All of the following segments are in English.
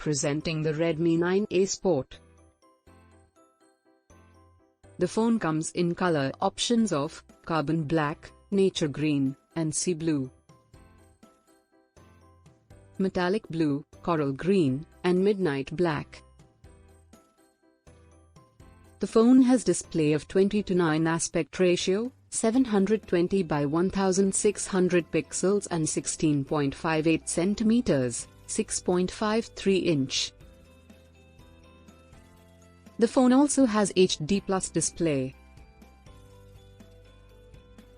Presenting the Redmi 9A Sport. The phone comes in color options of carbon black, nature green, and sea blue, metallic blue, coral green, and midnight black. The phone has display of 20:9 aspect ratio, 720 by 1600 pixels and 16.58 centimeters, 6.53 inch. The phone also has HD Plus display.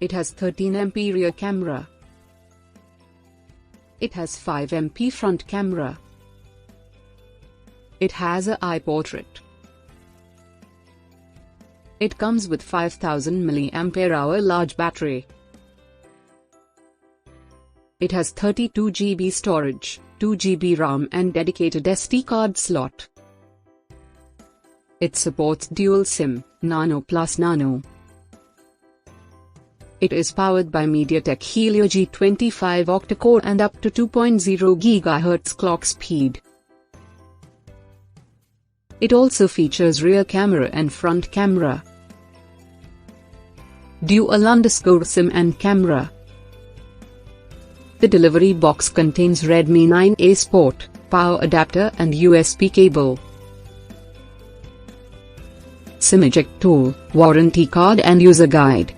It has 13MP rear camera. It has 5MP front camera. It has a eye portrait. It comes with 5000 mAh large battery. It has 32 GB storage, 2 GB RAM and dedicated SD card slot. It supports dual SIM, Nano plus Nano. It is powered by MediaTek Helio G25 octa-core and up to 2.0 GHz clock speed. It also features rear camera and front camera, dual_SIM and camera. The delivery box contains Redmi 9A Sport, power adapter and USB cable, SIM eject tool, warranty card and user guide.